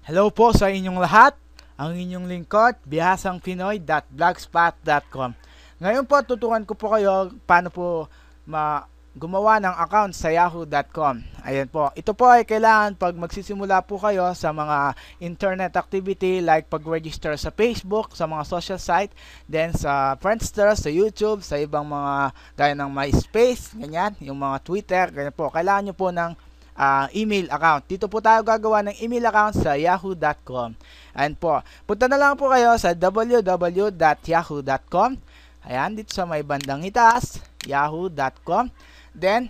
Hello po sa inyong lahat. Ang inyong lingkod, bihasangpinoy.blogspot.com. Ngayon po, tutukan ko po kayo paano po gumawa ng account sa yahoo.com. Ayan po. Ito po ay kailangan pag magsisimula po kayo sa mga internet activity like pag-register sa Facebook, sa mga social site, then sa Friendster, sa YouTube, sa ibang mga gaya ng MySpace, ganyan, yung mga Twitter, ganyan po. Kailangan nyo po ng email account. Dito po tayo gagawa ng email account sa yahoo.com. Ayan po. Punta na lang po kayo sa www.yahoo.com. Ayan, dito sa may bandang itaas, yahoo.com. Then,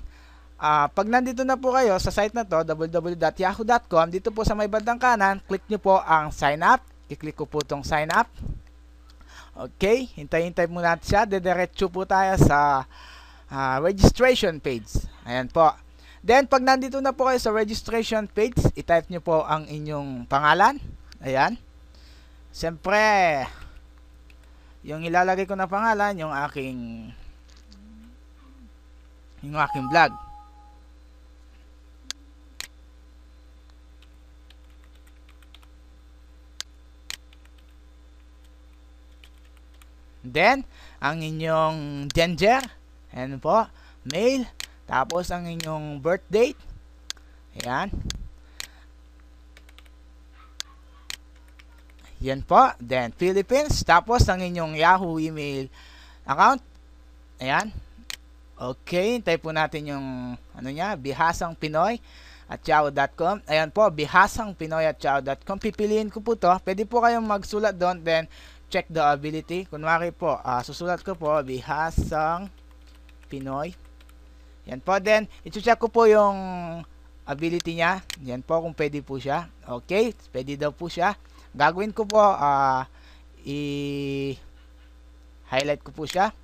pag nandito na po kayo sa site na to, www.yahoo.com, dito po sa may bandang kanan, click nyo po ang sign up. I-click ko po itong sign up. Okay, hintay-hintay muna natin siya. Dediretso po tayo sa registration page. Ayan po. Then, pag nandito na po kayo sa registration page, i-type nyo po ang inyong pangalan. Ayan. Siyempre, yung ilalagay ko na pangalan, yung aking vlog. Then, ang inyong gender. Ayan po. Male. Tapos, ang inyong birth date. Ayan. Yan po. Then, Philippines. Tapos, ang inyong Yahoo email account. Ayan. Okay. Hintay po natin yung bihasangpinoy@yahoo.com. Ayan po. bihasangpinoy@yahoo.com. Pipiliin ko po to. Pwede po kayong magsulat doon. Then, check the ability. Kunwari po, susulat ko po, Bihasang Pinoy. Yan po. Then, iti-check ko po yung ability niya. Yan po kung pwede po siya. Okay. Pwede daw po siya. Gagawin ko po, i-highlight ko po siya.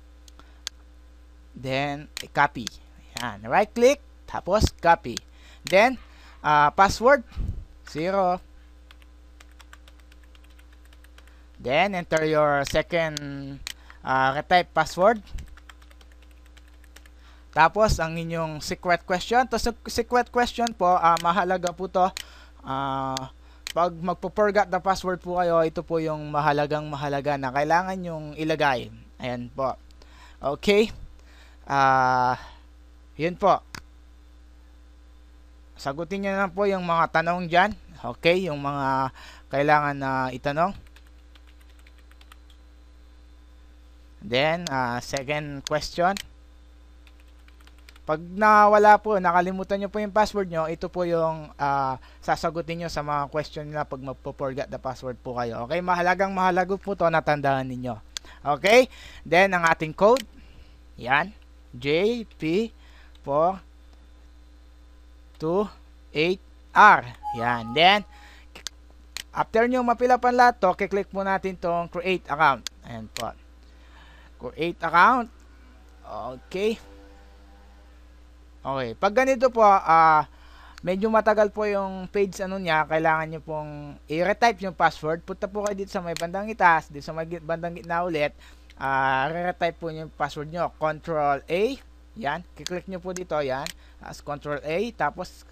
Then, copy. Yan. Right click. Tapos, copy. Then, password. 0. Then, enter your second retype password. Tapos, ang inyong secret question. To secret question po, mahalaga po to. Pag magpo-forgot the password po kayo, ito po yung mahalaga na kailangan yung ilagay. Ayan po. Okay. Yun po. Sagutin nyo na po yung mga tanong dyan. Okay, yung mga kailangan na itanong. Then, second question. Pag nawala po, nakalimutan nyo po yung password nyo, ito po yung sasagutin nyo sa mga question nila pag magpo-forget the password po kayo. Okay, mahalaga po to, natandaan ninyo. Okay, then ang ating code, yan, JP428R. Yan, then, after nyo mapilapan lahat to, kiklik po natin tong create account. Ayan po. Create account. Okay. Okay, pag ganito po, medyo matagal po yung page niya, kailangan nyo pong i-retype yung password. Punta po kayo dito sa may bandang itaas, dito sa may bandang gitna ulit, re-retype po yung password nyo. Control A, yan, kiklik nyo po dito, yan, as Control A, tapos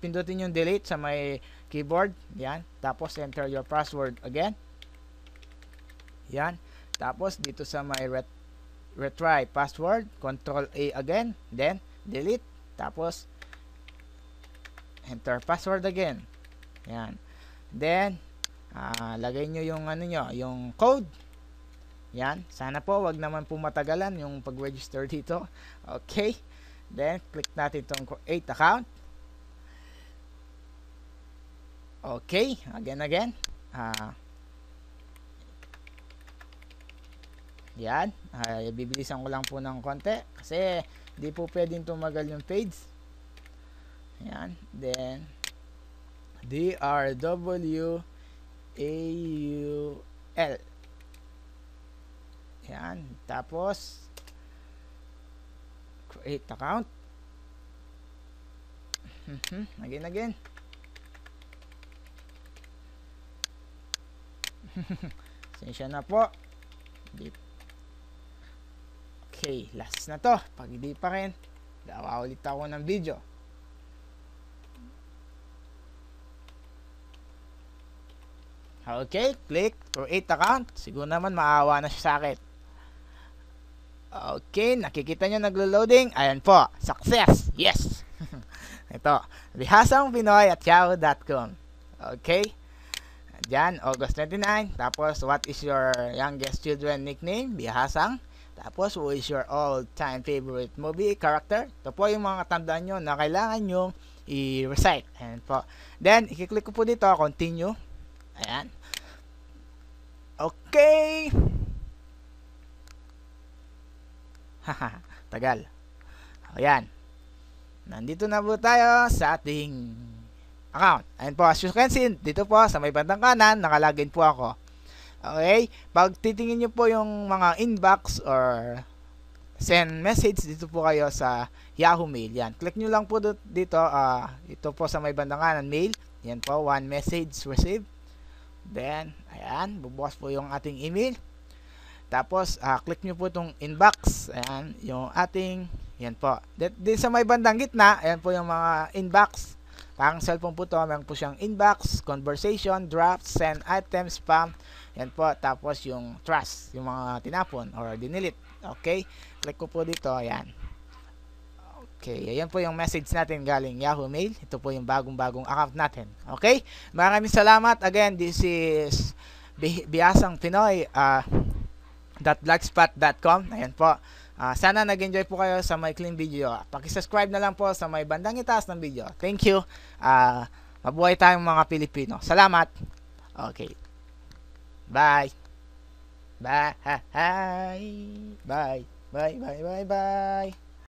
pindutin yung delete sa may keyboard, yan, tapos enter your password again, yan, tapos dito sa may retry password, Control A again, then delete, tapos enter password again. Yan. Then lagay nyo yung yung code. Yan. Sana po wag naman po matagalan yung pag-register dito. Okay. Then click natin itong create account. Okay. Again. Yan. Bibilisan ko lang po ng konti kasi di po pwedeng tumagal yung page. Yan. Then, DRWAUL. Yan. Tapos, create account. Again. Sensya na po. Okay, last na to. Pag hindi pa rin, gawa ulit ako ng video. Okay, click create account. Siguro naman maawa na siya sa akin. Okay, nakikita nyo naglo-loading. Ayan po, success. Yes. Ito, bihasang Pinoy at yahoo.com. Okay. Diyan, August 29. Tapos, what is your youngest children nickname? Bihasang. Tapos, who is your all-time favorite movie character? Ito po yung mga tandaan nyo na kailangan nyo i-recite. Ayan po. Then, i-click ko po dito, continue. Ayan. Okay. Haha, tagal. Ayan. Nandito na po tayo sa ating account. Ayan po, as you can see, dito po sa may bandang kanan, nakalagin po ako. Okay? Pag titingin nyo po yung mga inbox or send message, dito po kayo sa Yahoo Mail. Yan. Click nyo lang po dito. Ito po sa may bandang kanan, mail. Yan po, one message received. Then, ayan, bubukas po yung ating email. Tapos, click nyo po itong inbox. Ayan, yung ating, yan po. Din sa may bandang gitna, ayan po yung mga inbox. Parang cellphone po ito. Meron po siyang inbox, conversation, drafts, send items, spam. Yan po. Tapos yung trust, yung mga tinapon or dinilit. Okay? Click ko po dito. Ayan. Okay. Ayan po yung message natin galing Yahoo Mail. Ito po yung bagong-bagong account natin. Okay? Maraming salamat. Again, this is Bihasang Pinoy. .blogspot.com. Ayan po. Sana nag-enjoy po kayo sa my clean video. Paki-subscribe na lang po sa may bandang itaas ng video. Thank you. Mabuhay tayong mga Pilipino. Salamat. Okay. Bye. Bye. Bye. Bye. Bye. Bye. Bye.